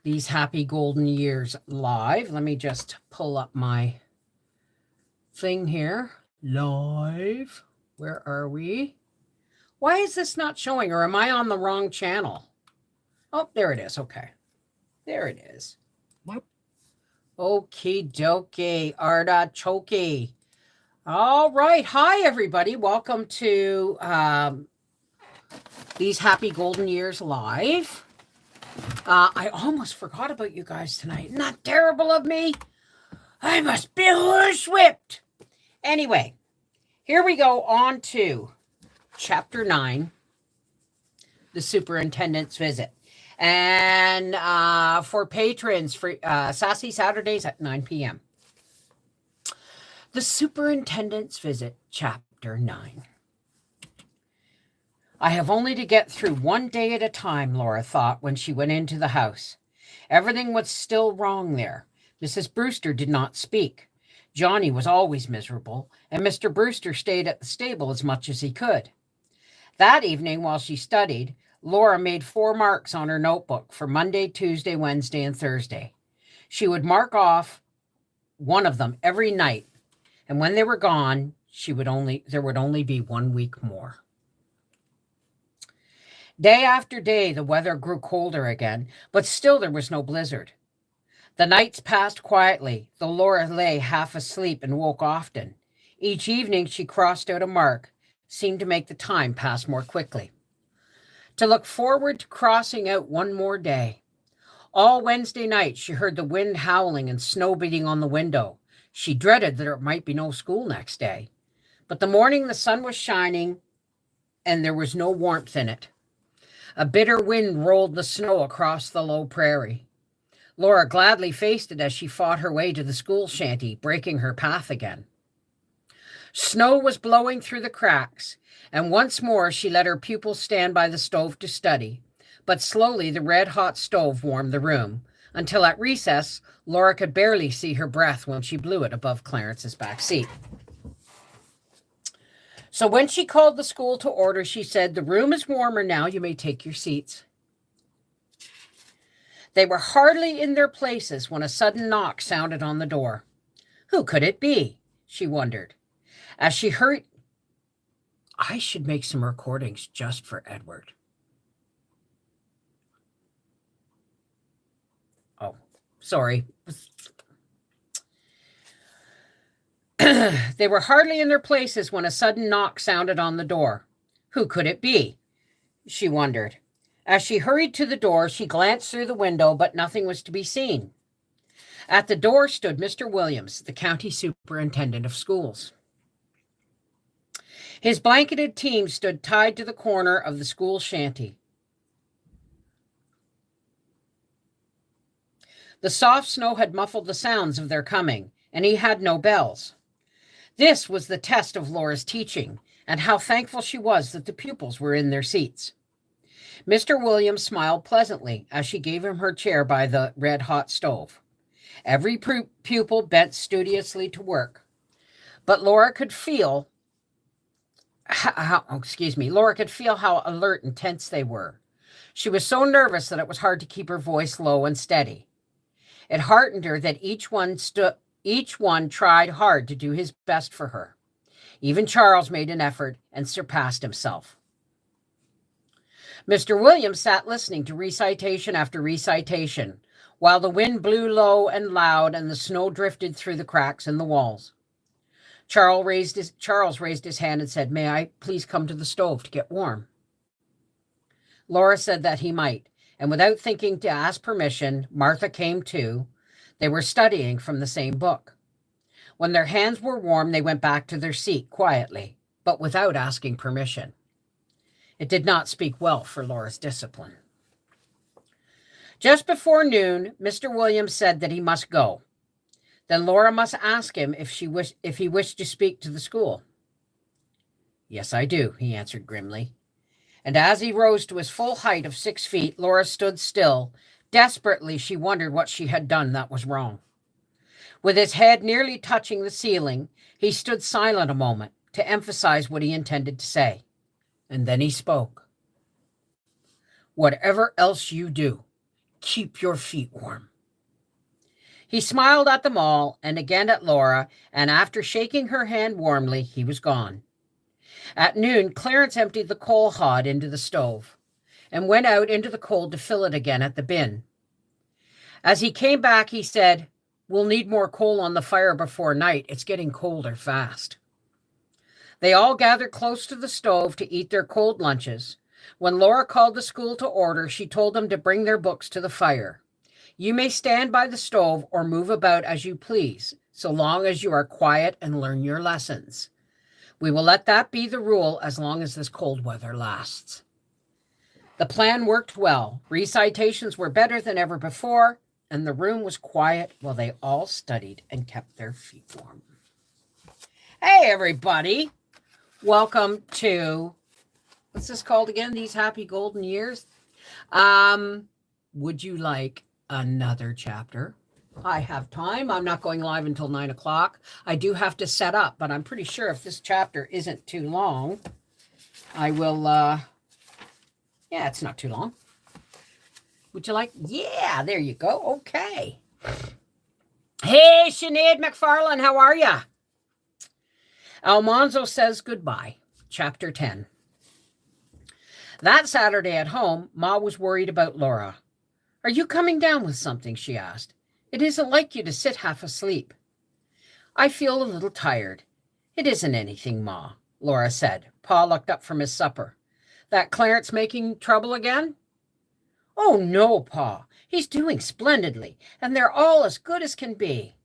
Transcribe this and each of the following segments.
These Happy Golden Years live. Let me just pull up my thing here. Live. Where are we? Why is this not showing, or am I on the wrong channel? Oh, there it is. Okay. There it is. Okie dokie. Artichoke. All right. Hi, everybody. Welcome to These Happy Golden Years live. I almost forgot about you guys tonight. Not terrible of me. I must be horsewhipped. Anyway, here we go on to Chapter 9, The Superintendent's Visit. And for patrons, for Sassy Saturdays at 9 p.m. The Superintendent's Visit, Chapter 9. I have only to get through one day at a time, Laura thought when she went into the house. Everything was still wrong there. Mrs. Brewster did not speak. Johnny was always miserable, and Mr. Brewster stayed at the stable as much as he could. That evening, while she studied, Laura made 4 marks on her notebook for Monday, Tuesday, Wednesday, and Thursday. She would mark off one of them every night, and when they were gone, there would only be 1 week more. Day after day, the weather grew colder again, but still there was no blizzard. The nights passed quietly, though Laura lay half asleep and woke often. Each evening she crossed out a mark, seemed to make the time pass more quickly. To look forward to crossing out one more day. All Wednesday night she heard the wind howling and snow beating on the window. She dreaded that there might be no school next day. But the morning the sun was shining, and there was no warmth in it. A bitter wind rolled the snow across the low prairie. Laura gladly faced it as she fought her way to the school shanty, breaking her path again. Snow was blowing through the cracks, and once more she let her pupils stand by the stove to study. But slowly the red-hot stove warmed the room, until at recess, Laura could barely see her breath when she blew it above Clarence's back seat. So when she called the school to order, she said, "The room is warmer now. You may take your seats." They were hardly in their places when a sudden knock sounded on the door. Who could it be? She wondered. As she hurried, I should make some recordings just for Edward. Oh, sorry. They were hardly in their places when a sudden knock sounded on the door. Who could it be? She wondered. As she hurried to the door, she glanced through the window, but nothing was to be seen. At the door stood Mr. Williams, the county superintendent of schools. His blanketed team stood tied to the corner of the school shanty. The soft snow had muffled the sounds of their coming, and he had no bells. This was the test of Laura's teaching, and how thankful she was that the pupils were in their seats. Mr. Williams smiled pleasantly as she gave him her chair by the red-hot stove. Every pupil bent studiously to work, but Laura could feel how alert and tense they were. She was so nervous that it was hard to keep her voice low and steady. It heartened her that each one tried hard to do his best for her. Even Charles made an effort and surpassed himself. Mr. Williams sat listening to recitation after recitation, while the wind blew low and loud and the snow drifted through the cracks in the walls. Charles raised his hand and said, "May I please come to the stove to get warm?" Laura said that he might, and without thinking to ask permission, Martha came too. They were studying from the same book. When their hands were warm, they went back to their seat quietly, but without asking permission. It did not speak well for Laura's discipline. Just before noon, Mr. Williams said that he must go. Then Laura must ask him if he wished to speak to the school. "Yes, I do," he answered grimly. And as he rose to his full height of 6 feet, Laura stood still. Desperately, she wondered what she had done that was wrong. With his head nearly touching the ceiling, he stood silent a moment to emphasize what he intended to say. And then he spoke. "Whatever else you do, Keep your feet warm. He smiled at them all and again at Laura, and after shaking her hand warmly, he was gone. At noon, Clarence emptied the coal hod into the stove and went out into the cold to fill it again at the bin. As he came back, he said, "We'll need more coal on the fire before night. It's getting colder fast." They all gathered close to the stove to eat their cold lunches. When Laura called the school to order, she told them to bring their books to the fire. "You may stand by the stove or move about as you please, so long as you are quiet and learn your lessons. We will let that be the rule as long as this cold weather lasts." The plan worked well. Recitations were better than ever before, and the room was quiet while they all studied and kept their feet warm. Hey, everybody. Welcome to, what's this called again? These Happy Golden Years. Would you like another chapter? I have time. I'm not going live until 9 o'clock. I do have to set up, but I'm pretty sure if this chapter isn't too long, I will, yeah, it's not too long. Would you like? Yeah, there you go. Okay. Hey, Sinead McFarlane, how are ya? Almanzo says goodbye. Chapter 10. That Saturday at home, Ma was worried about Laura. "Are you coming down with something?" she asked. "It isn't like you to sit half asleep." "I feel a little tired." "It isn't anything, Ma," Laura said. Pa looked up from his supper. "That Clarence making trouble again?" "Oh, no, Pa. He's doing splendidly, and they're all as good as can be."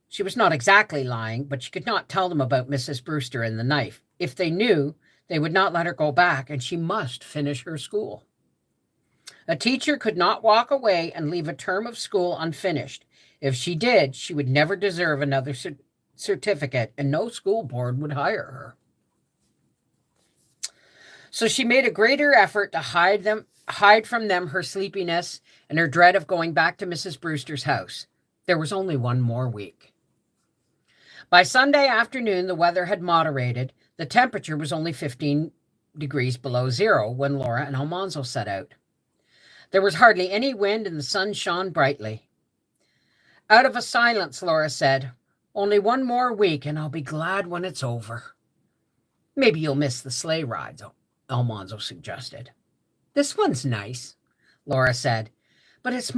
She was not exactly lying, but she could not tell them about Mrs. Brewster and the knife. If they knew, they would not let her go back, and she must finish her school. A teacher could not walk away and leave a term of school unfinished. If she did, she would never deserve another certificate, and no school board would hire her. So she made a greater effort to hide from them her sleepiness and her dread of going back to Mrs. Brewster's house. There was only one more week. By Sunday afternoon, the weather had moderated. The temperature was only 15 degrees below zero when Laura and Almanzo set out. There was hardly any wind and the sun shone brightly. Out of a silence, Laura said, "Only one more week and I'll be glad when it's over." "Maybe you'll miss the sleigh rides," Almanzo suggested. "This one's nice," Laura said, "but it's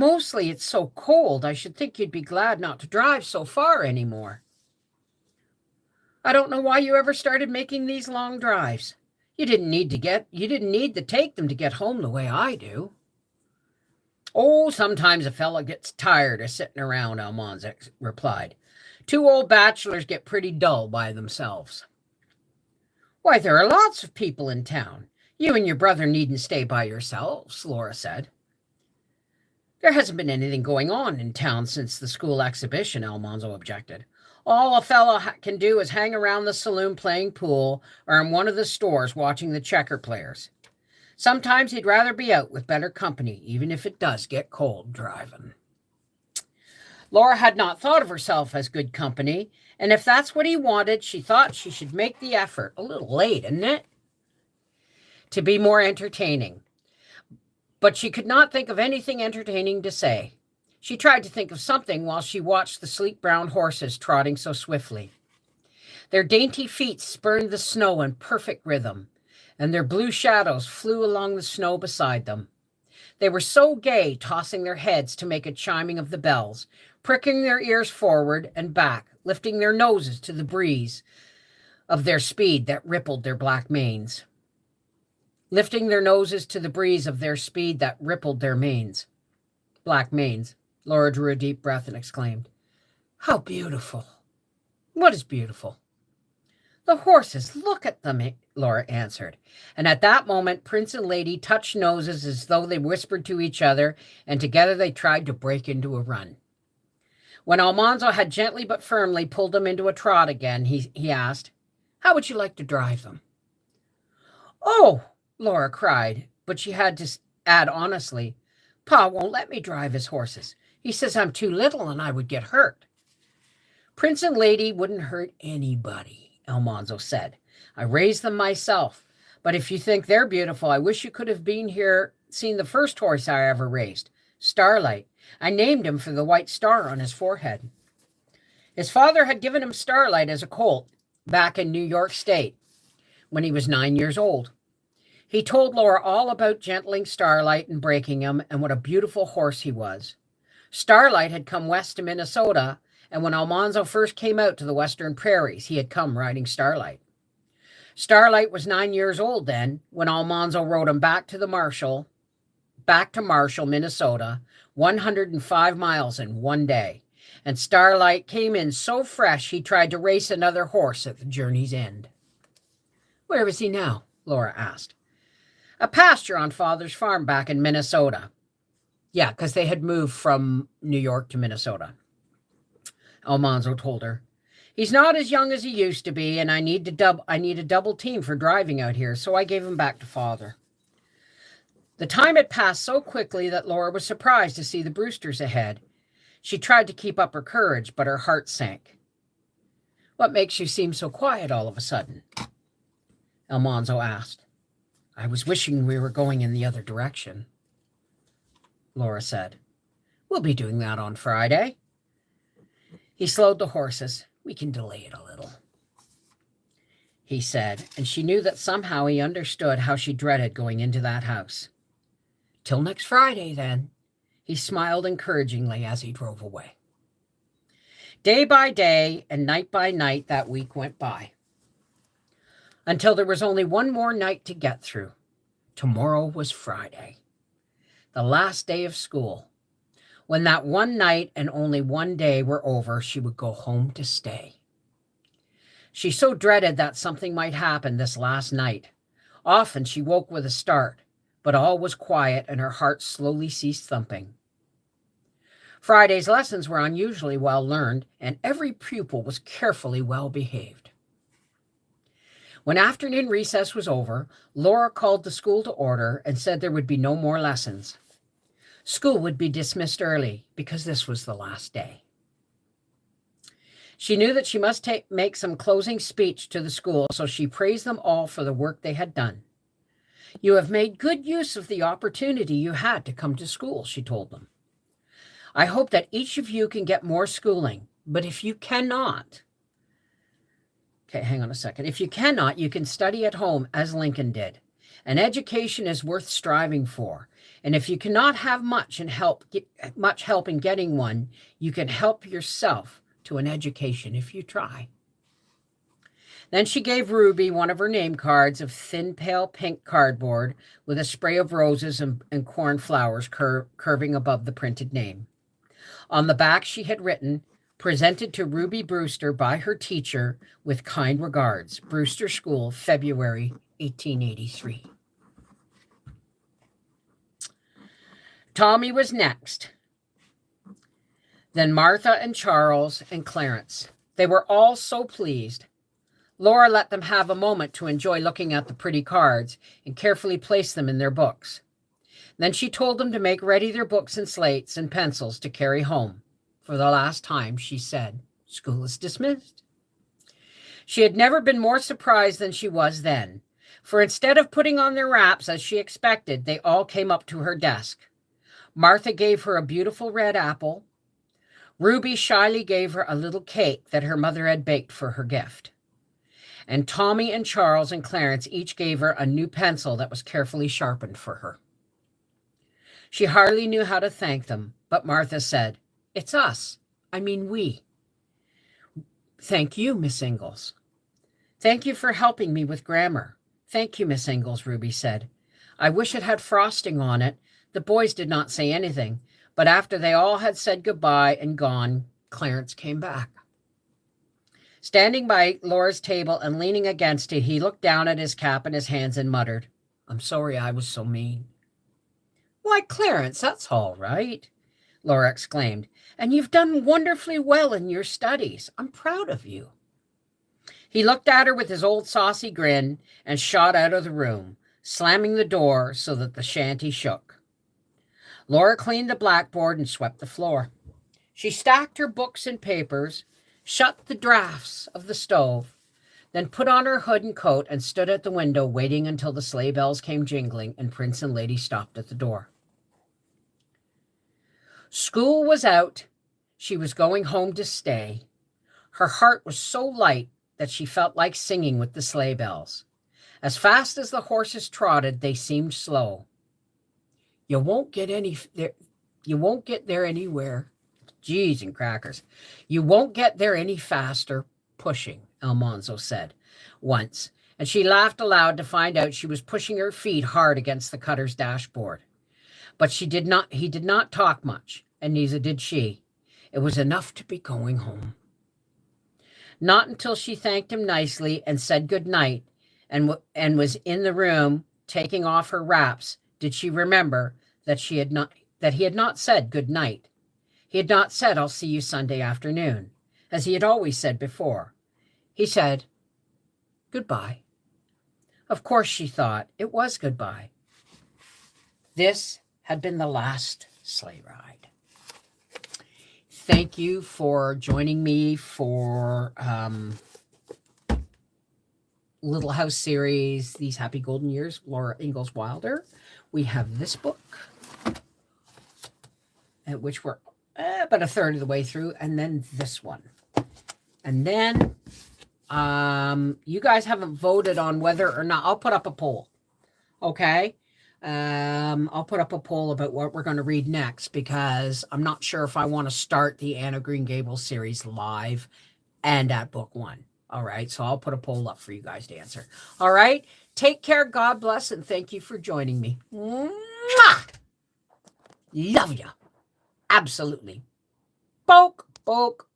so cold. I should think you'd be glad not to drive so far anymore." "I don't know why you ever started making these long drives. You didn't need to take them to get home the way I do." "Oh, sometimes a fella gets tired of sitting around," Almanzo replied. "Two old bachelors get pretty dull by themselves." "Why, there are lots of people in town. You and your brother needn't stay by yourselves," Laura said. "There hasn't been anything going on in town since the school exhibition," Almanzo objected. "All a fellow can do is hang around the saloon playing pool or in one of the stores watching the checker players. Sometimes he'd rather be out with better company, even if it does get cold driving." Laura had not thought of herself as good company, and if that's what he wanted, she thought she should make the effort. A little late, isn't it? To be more entertaining. But she could not think of anything entertaining to say. She tried to think of something while she watched the sleek brown horses trotting so swiftly. Their dainty feet spurned the snow in perfect rhythm, and their blue shadows flew along the snow beside them. They were so gay, tossing their heads to make a chiming of the bells, pricking their ears forward and back, lifting their noses to the breeze of their speed that rippled their black manes. Lifting their noses to the breeze of their speed that rippled their manes. Black manes. Laura drew a deep breath and exclaimed, "How beautiful!" "What is beautiful?" "The horses. Look at them," Laura answered. And at that moment, Prince and Lady touched noses as though they whispered to each other, and together they tried to break into a run. When Almanzo had gently but firmly pulled them into a trot again, he asked, "How would you like to drive them?" "Oh," Laura cried, but she had to add honestly, "Pa won't let me drive his horses. He says I'm too little and I would get hurt." "Prince and Lady wouldn't hurt anybody," Almanzo said. "I raised them myself. But if you think they're beautiful, I wish you could have been here seen the first horse I ever raced, Starlight. I named him for the white star on his forehead. His father had given him Starlight as a colt back in New York State when he was 9 years old. He told Laura all about gentling Starlight and breaking him and what a beautiful horse he was. Starlight had come west to Minnesota, and when Almanzo first came out to the western prairies, he had come riding Starlight. Starlight was 9 years old then when Almanzo rode him back to Marshall, Minnesota, 105 miles in one day. And Starlight came in so fresh he tried to race another horse at the journey's end. Where is he now? Laura asked. A pasture on Father's farm back in Minnesota. Yeah, because they had moved from New York to Minnesota, Almanzo told her. He's not as young as he used to be, and I need a double team for driving out here, so I gave him back to Father. The time had passed so quickly that Laura was surprised to see the Brewsters ahead. She tried to keep up her courage, but her heart sank. What makes you seem so quiet all of a sudden? Almanzo asked. I was wishing we were going in the other direction, Laura said. We'll be doing that on Friday. He slowed the horses. We can delay it a little, he said, and she knew that somehow he understood how she dreaded going into that house. Till next Friday, then, he smiled encouragingly as he drove away. Day by day and night by night that week went by, until there was only one more night to get through. Tomorrow was Friday, the last day of school. When that one night and only one day were over, she would go home to stay. She so dreaded that something might happen this last night. Often she woke with a start, but all was quiet and her heart slowly ceased thumping. Friday's lessons were unusually well learned, and every pupil was carefully well behaved. When afternoon recess was over, Laura called the school to order and said there would be no more lessons. School would be dismissed early because this was the last day. She knew that she must make some closing speech to the school, so she praised them all for the work they had done. You have made good use of the opportunity you had to come to school, she told them. I hope that each of you can get more schooling, but if you cannot, hang on a second. If you cannot, you can study at home as Lincoln did. An education is worth striving for. And if you cannot have much help in getting one, you can help yourself to an education if you try. Then she gave Ruby one of her name cards of thin, pale pink cardboard with a spray of roses and cornflowers curving above the printed name. On the back she had written, presented to Ruby Brewster by her teacher with kind regards, Brewster School, February 1883. Tommy was next. Then Martha and Charles and Clarence. They were all so pleased. Laura let them have a moment to enjoy looking at the pretty cards and carefully place them in their books. Then she told them to make ready their books and slates and pencils to carry home. For the last time, she said, school is dismissed. She had never been more surprised than she was then, for instead of putting on their wraps as she expected, they all came up to her desk. Martha gave her a beautiful red apple. Ruby shyly gave her a little cake that her mother had baked for her gift. And Tommy and Charles and Clarence each gave her a new pencil that was carefully sharpened for her. She hardly knew how to thank them, but Martha said, it's us. I mean we. Thank you, Miss Ingalls. Thank you for helping me with grammar. Thank you, Miss Ingalls, Ruby said. I wish it had frosting on it. The boys did not say anything, but after they all had said goodbye and gone, Clarence came back. Standing by Laura's table and leaning against it, he looked down at his cap and his hands and muttered, I'm sorry I was so mean. Why, Clarence, that's all right, Laura exclaimed, and you've done wonderfully well in your studies. I'm proud of you. He looked at her with his old saucy grin and shot out of the room, slamming the door so that the shanty shook. Laura cleaned the blackboard and swept the floor. She stacked her books and papers, shut the drafts of the stove, then put on her hood and coat and stood at the window waiting until the sleigh bells came jingling and Prince and Lady stopped at the door. School was out. She was going home to stay. Her heart was so light that she felt like singing with the sleigh bells. As fast as the horses trotted, they seemed slow. You won't get there anywhere. Jeez and crackers. You won't get there any faster pushing, Almanzo said once, and she laughed aloud to find out she was pushing her feet hard against the cutter's dashboard. But he did not talk much, and neither did she. It was enough to be going home. Not until she thanked him nicely and said good night and was in the room taking off her wraps did she remember that he had not said good night. He had not said, I'll see you Sunday afternoon, as he had always said before. He said, goodbye. Of course, she thought, it was goodbye. This had been the last sleigh ride. Thank you for joining me for Little House series, These Happy Golden Years, Laura Ingalls Wilder. We have this book, which we're about a third of the way through, and then this one. And then you guys haven't voted on whether or not, I'll put up a poll, okay? I'll put up a poll about what we're going to read next because I'm not sure if I want to start the Anne of Green Gables series live and at book one. All right, so I'll put a poll up for you guys to answer. All right, take care, God bless, and thank you for joining me. Mwah! Love you. Absolutely. Poke, poke.